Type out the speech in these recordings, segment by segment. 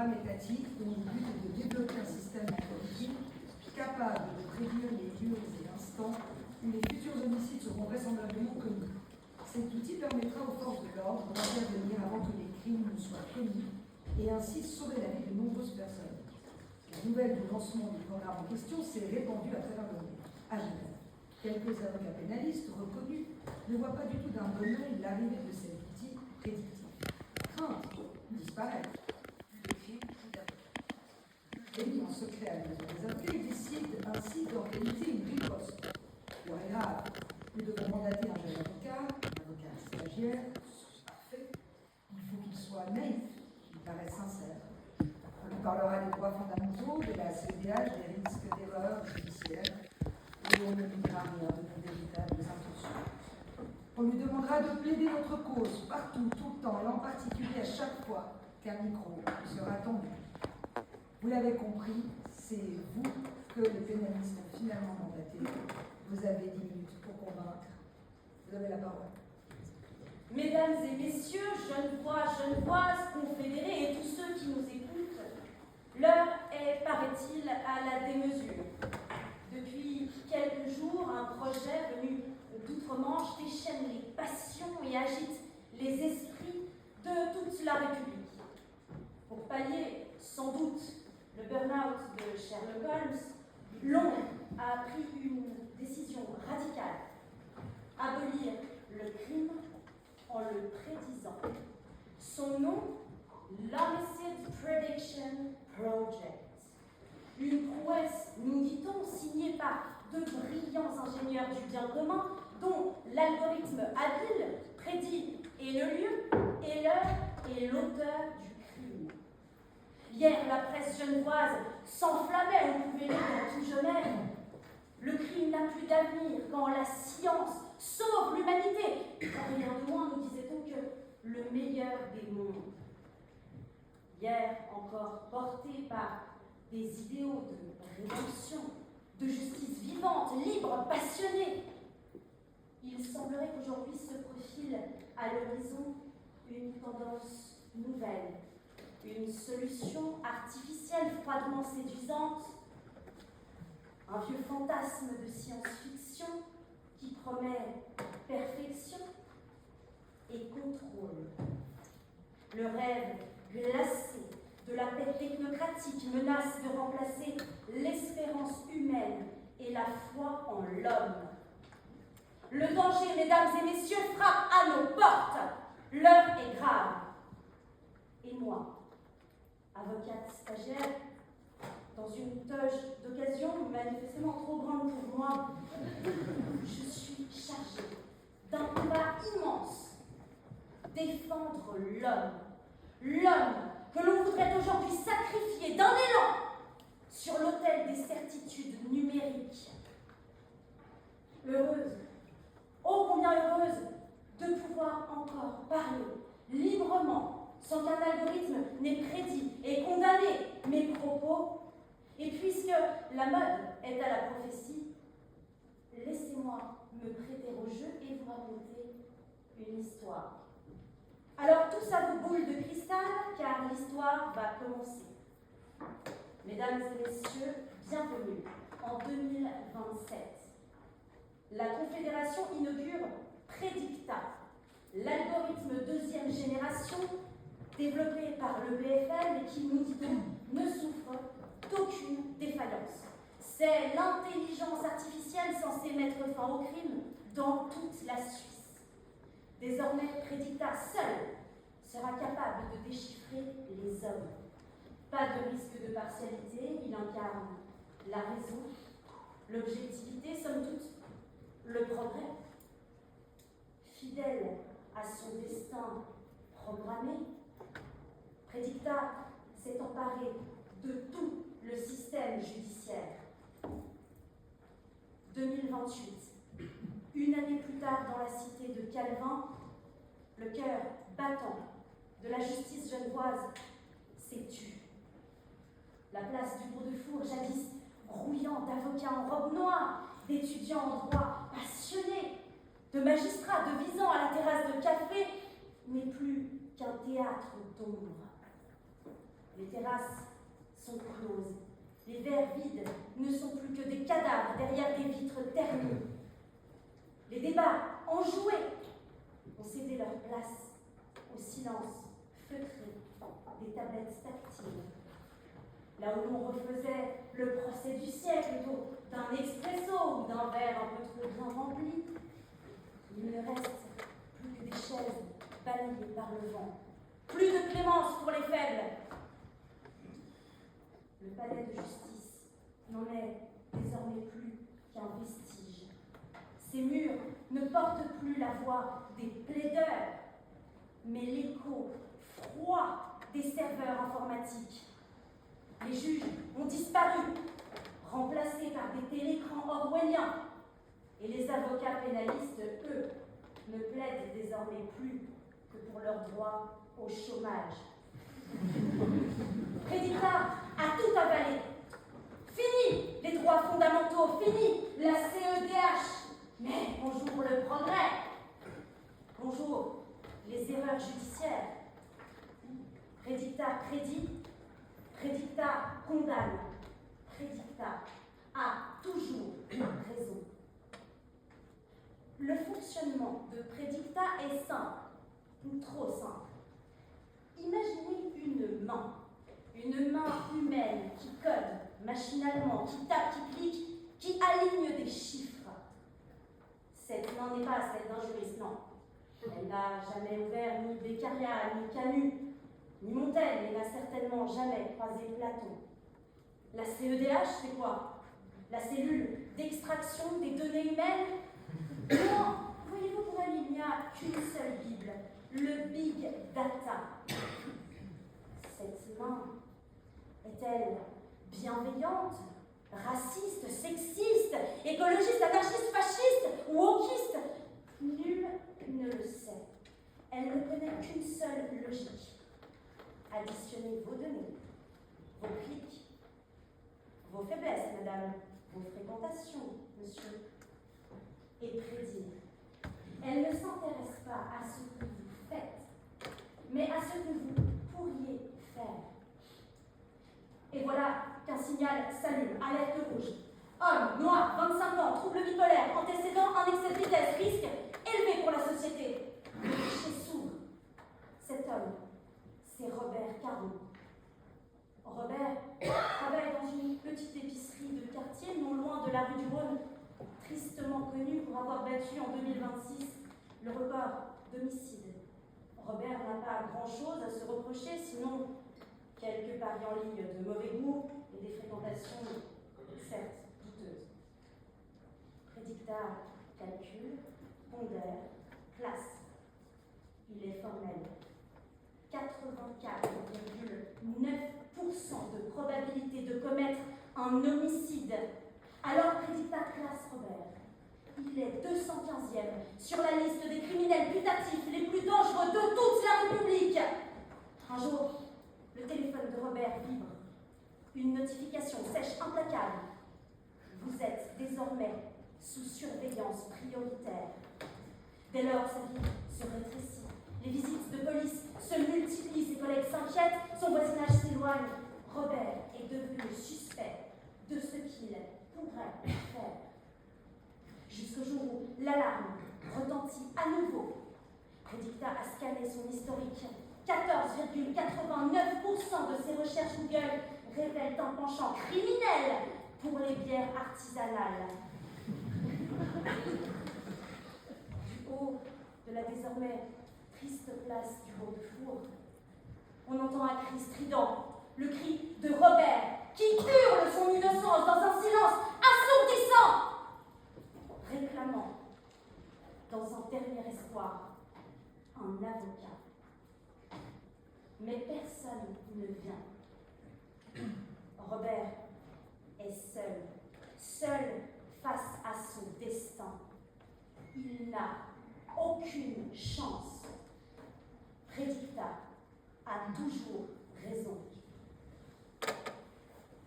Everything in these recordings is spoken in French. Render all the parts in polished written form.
programme étatique dont le but est de développer un système informatique capable de prédire les lieux et instants où les futurs homicides seront vraisemblablement commis. Cet outil permettra aux forces de l'ordre d'intervenir avant que les crimes ne soient commis et ainsi sauver la vie de nombreuses personnes. La nouvelle du lancement du programme en question s'est répandue à travers le monde, à Genève. Quelques avocats pénalistes reconnus ne voient pas du tout d'un bon œil l'arrivée de cet outil prédictif. Crainte disparaître. Le crime tout d'abord. Émis en secret à la maison des avocats, ils décident ainsi d'organiser une riposte. L'heure est grave. Nous devons mandater un jeune avocat, un avocat stagiaire, parfait. Il faut qu'il soit naïf, qu'il paraisse sincère. On lui parlera des droits fondamentaux, de la CEDH, des risques d'erreurs judiciaires, et on ne lui dira rien de nos véritables intentions. On lui demandera de plaider notre cause, partout, tout le temps, et en particulier à chaque fois qu'un micro sera tendu. Vous l'avez compris, c'est vous que les pénalistes ont finalement mandaté. Vous avez 10 minutes pour convaincre. Vous avez la parole. Mesdames et messieurs, genevoises, confédérés et tous ceux qui nous écoutent, l'heure est, paraît-il, à la démesure. Depuis quelques jours, un projet venu d'outre-Manche déchaîne les passions et agite les esprits de toute la République. Pour pallier, sans doute, le burn-out de Sherlock Holmes, Londres a pris une décision radicale: abolir le crime en le prédisant. Son nom, l'Homicide Prediction Project. Une prouesse, nous dit-on, signée par de brillants ingénieurs du bien commun, dont l'algorithme habile prédit et le lieu, et l'heure, et l'auteur du crime. Hier, la presse genevoise s'enflammait, on pouvait lire dans tout Genève. Le crime n'a plus d'avenir quand la science sauve l'humanité. Rien de moins, nous disait-on, que le meilleur des mondes. Hier encore, porté par des idéaux de rédemption, de justice vivante, libre, passionnée, il semblerait qu'aujourd'hui se profile à l'horizon une tendance nouvelle, une solution artificielle froidement séduisante, un vieux fantasme de science-fiction qui promet perfection et contrôle. Le rêve glacé de la paix technocratique menace de remplacer l'espérance humaine et la foi en l'homme. Le danger, mesdames et messieurs, frappe à nos portes. L'heure est grave. Et moi, avocate stagiaire, dans une toge d'occasion manifestement trop grande pour moi, je suis chargée d'un combat immense. Défendre l'homme. L'homme que l'on voudrait aujourd'hui sacrifier d'un élan sur l'autel des certitudes numériques. Heureuse, ô combien heureuse, de pouvoir encore parler librement, sans qu'un algorithme n'ait prédit et condamné mes propos. Et puisque la mode est à la prophétie, laissez-moi me prêter au jeu et vous raconter une histoire. Alors tous à vos boules de cristal, car l'histoire va commencer. Mesdames et messieurs, bienvenue en 2027. La Confédération inaugure Predicta, l'algorithme deuxième génération développé par le BFM et qui, nous dit-on, ne souffre d'aucune défaillance. C'est l'intelligence artificielle censée mettre fin au crime dans toute la Suisse. Désormais, Predicta seul sera capable de déchiffrer les hommes. Pas de risque de partialité, il incarne la raison, l'objectivité, somme toute, le progrès. Fidèle à son destin programmé, Predicta s'est emparé de tout le système judiciaire. 2028. Une année plus tard, dans la cité de Calvin, le cœur battant de la justice genevoise s'est tu. La place du Bourg-de-Four, jadis grouillant d'avocats en robe noire, d'étudiants en droit passionnés, de magistrats devisant à la terrasse de café, n'est plus qu'un théâtre d'ombre. Les terrasses sont closes. Les verres vides ne sont plus que des cadavres derrière des vitres ternies. Les débats enjoués ont cédé leur place au silence feutré des tablettes tactiles. Là où l'on refaisait le procès du siècle autour d'un expresso ou d'un verre un peu trop bien rempli, il ne reste plus que des chaises balayées par le vent. Plus de clémence pour les faibles. Le palais de justice n'en est désormais plus qu'un vestige. Ces murs ne portent plus la voix des plaideurs, mais l'écho froid des serveurs informatiques. Les juges ont disparu, remplacés par des télécrans orwelliens. Et les avocats pénalistes, eux, ne plaident désormais plus que pour leur droit au chômage. Prédicta a tout avalé. Fini les droits fondamentaux, fini la CEDH. Mais bonjour le progrès. Bonjour les erreurs judiciaires. Prédicta crédit, Prédicta condamne, Prédicta a toujours raison. Le fonctionnement de Prédicta est simple, ou trop simple. Imaginez une main humaine qui code machinalement, qui tape, qui clique, qui aligne des chiffres. Cette main n'est pas celle d'un juriste, non. Elle n'a jamais ouvert ni Beccaria, ni Camus, ni Montaigne, et n'a certainement jamais croisé Platon. La CEDH, c'est quoi? La cellule d'extraction des données humaines? Non, voyez-vous, pour elle, il n'y a qu'une seule Bible, le Big Data. Cette main est-elle bienveillante, raciste, sexiste, écologiste, anarchiste, fasciste ou wokiste? Nul ne le sait. Elle ne connaît qu'une seule logique. Additionnez vos données, vos clics, vos faiblesses, madame, vos fréquentations, monsieur, et prédire. Elle ne s'intéresse pas à ce que vous faites, mais à ce que vous pourriez faire. Et voilà qu'un signal s'allume, alerte rouge. Homme, noir, 25 ans, trouble bipolaire, antécédent, un excès de vitesse, risque élevé pour la société. Le guichet s'ouvre. Cet homme, c'est Robert Caron. Robert travaille dans une petite épicerie de quartier, non loin de la rue du Rhône, tristement connu pour avoir battu en 2026 le record d'homicide. Robert n'a pas grand-chose à se reprocher, sinon quelques paris en ligne de mauvais goût et des fréquentations, certes, douteuses. Prédicta calcule, pondère, classe. Il est formel. 84,9% de probabilité de commettre un homicide. Alors Prédicta classe Robert. Il est 215e sur la liste des criminels putatifs les plus dangereux de toute la République. Un jour, le téléphone de Robert vibre. Une notification sèche implacable. Vous êtes désormais sous surveillance prioritaire. Dès lors, sa vie se rétrécit. Les visites de police se multiplient, ses collègues s'inquiètent, son voisinage s'éloigne. Robert est devenu suspect de ce qu'il pourrait faire. Jusqu'au jour où l'alarme retentit à nouveau. Prédicta a scanné son historique. 14,89% de ses recherches Google révèlent un penchant criminel pour les bières artisanales. Du haut de la désormais triste place du Haut-de-Four, on entend un cri strident, le cri de Robert qui hurle son innocence dans un silence assourdissant, réclamant, dans un dernier espoir, un avocat. Mais personne ne vient. Robert est seul face à son destin. Il n'a aucune chance. Prédicta a toujours raison.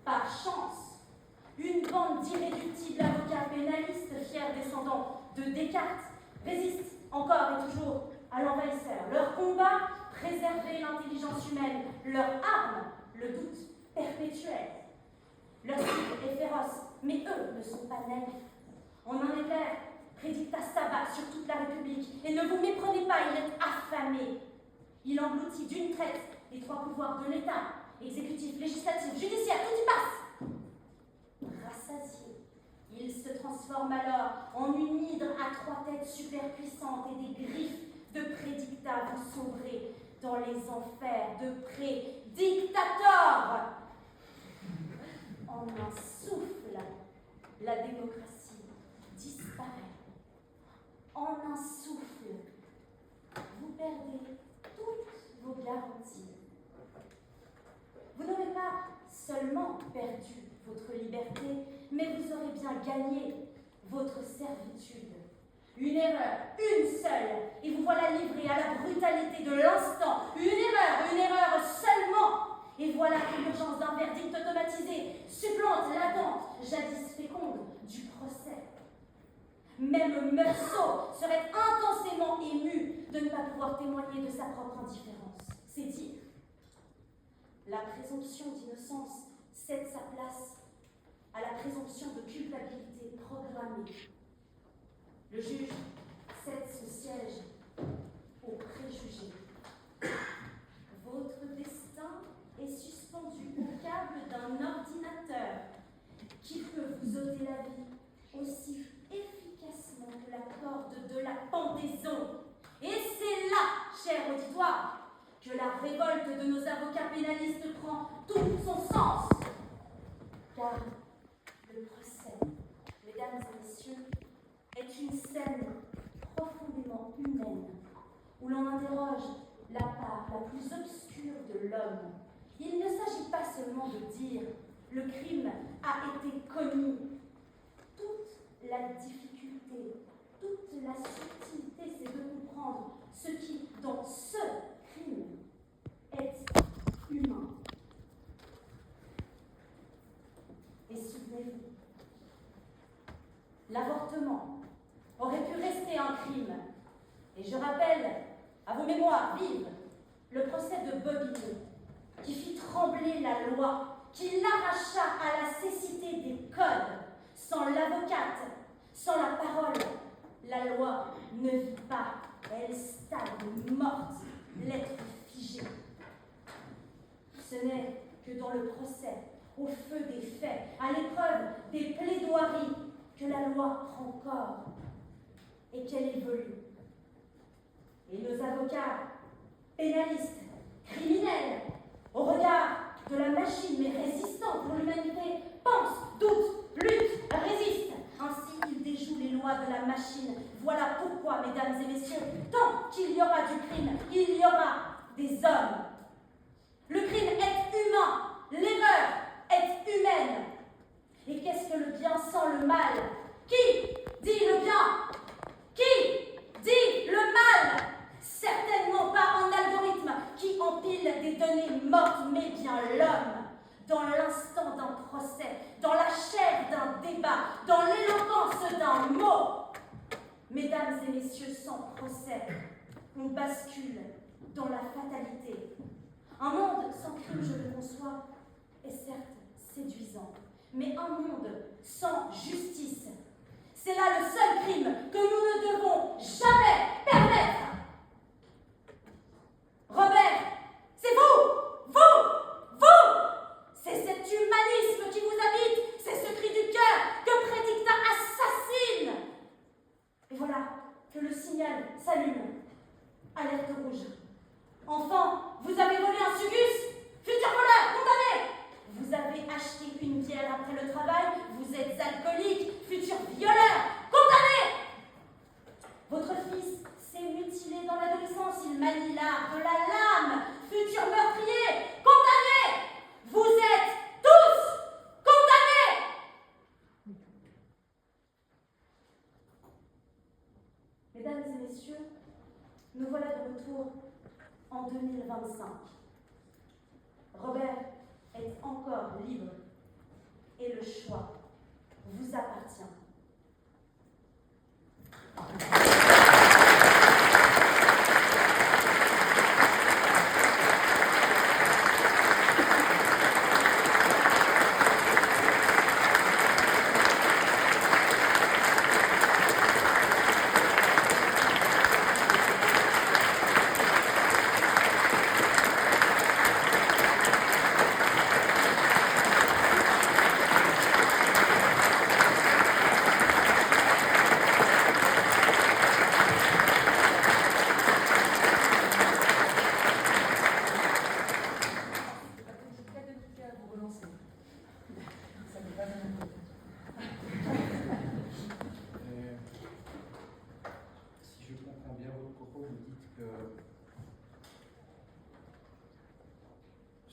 Par chance, une bande d'irréductibles avocats pénalistes, fiers descendants de Descartes, résiste encore et toujours à l'envahisseur. Leur combat, préserver l'intelligence humaine. Leur arme, le doute perpétuel. Leur cible est féroce, mais eux ne sont pas naïfs. En un éclair, prédicta s'abat sur toute la République. Et ne vous méprenez pas, il est affamé. Il engloutit d'une traite les 3 pouvoirs de l'État, exécutif, législatif, judiciaire, tout y passe. Rassasié, il se transforme alors en une hydre à 3 têtes superpuissantes et des griffes de prédicta vont sombrer dans les enfers de prédictateurs. En un souffle, la démocratie disparaît. En un souffle, vous perdez toutes vos garanties. Vous n'aurez pas seulement perdu votre liberté, mais vous aurez bien gagné votre servitude. Une erreur, une seule, et vous voilà livré à la brutalité de l'instant. Une erreur seulement. Et voilà que l'urgence d'un verdict automatisé supplante l'attente, jadis féconde, du procès. Même Meursault serait intensément ému de ne pas pouvoir témoigner de sa propre indifférence. C'est dire. La présomption d'innocence cède sa place à la présomption de culpabilité programmée. Le juge cède son siège aux préjugés. Votre destin est suspendu au câble d'un ordinateur qui peut vous ôter la vie aussi efficacement que la corde de la pendaison. Et c'est là, cher auditoire, que la révolte de nos avocats pénalistes prend tout son sens. Car le procès, mesdames et messieurs, est une scène profondément humaine où l'on interroge la part la plus obscure de l'homme. Il ne s'agit pas seulement de dire « le crime a été commis ». Toute la difficulté, toute la subtilité, c'est de comprendre ce qui, dans ce crime, est humain. Et souvenez-vous, l'avortement aurait pu rester un crime. Et je rappelle à vos mémoires vives le procès de Bobigny, qui fit trembler la loi, qui l'arracha à la cécité des codes. Sans l'avocate, sans la parole, la loi ne vit pas, elle stagne morte, l'être figé. Ce n'est que dans le procès, au feu des faits, à l'épreuve des plaidoiries, que la loi prend corps et qu'elle évolue. Et nos avocats, pénalistes, criminels, au regard de la machine mais résistants pour l'humanité, pensent, doutent, luttent, résistent. Ainsi, ils déjouent les lois de la machine. Voilà pourquoi, mesdames et messieurs, tant qu'il y aura du crime, il y aura des hommes. Le crime est humain, l'erreur est humaine. Et qu'est-ce que le bien sans le mal? Qui dit le bien? Qui dit le mal? Certainement pas un algorithme qui empile des données mortes, mais bien l'homme. Dans l'instant d'un procès, dans la chair d'un débat, dans l'éloquence d'un mot. Mesdames et messieurs, sans procès, on bascule dans la fatalité. Un monde sans crime, je le conçois, est certes séduisant, mais un monde sans justice, c'est là le seul crime que nous ne devons jamais permettre. Robert, c'est vous! C'est cet humanisme qui vous habite, c'est ce cri du cœur que prédicta assassine. Et voilà que le signal s'allume. Alerte rouge. Enfant, vous avez volé un sugus, futur voleur, condamné. Vous avez acheté une bière après le travail, vous êtes alcoolique, futur violeur, condamné. Votre fils s'est mutilé dans l'adolescence, il manie l'art de la lame, futur meurtrier, condamné. Vous êtes tous condamnés. Mesdames et messieurs, nous voilà de retour en 2025. Robert est encore libre et le choix vous appartient.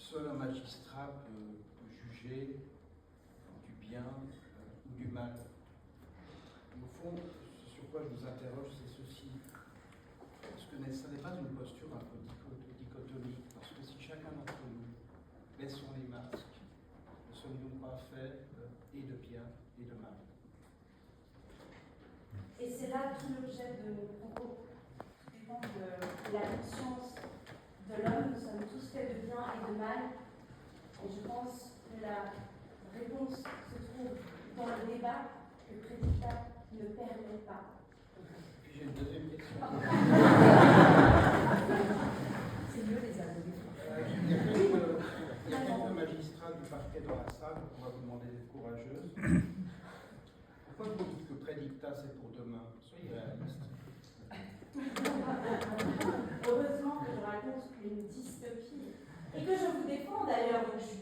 seul un magistrat peut juger du bien ou du mal. Au fond, ce sur quoi je vous interroge, c'est ceci. Parce que ça n'est pas une posture un peu dichotomique, parce que si chacun d'entre nous baissons les masques, ne sommes-nous pas faits et de bien et de mal? Et c'est là tout l'objet de mon propos. Tout dépend de la conscience de l'homme. Nous sommes tous faits de bien et de mal. Et je pense que la réponse se trouve dans le débat que Prédicta ne permet pas. Puis j'ai une deuxième question. C'est mieux les abonnés. Il y a quelques magistrats du parquet dans la salle, on va vous demander d'être courageuse. Pourquoi vous dites que Prédicta c'est pour demain? Soyez réaliste. Heureusement que je raconte une dystopie. Et que je vous défends d'ailleurs, donc je suis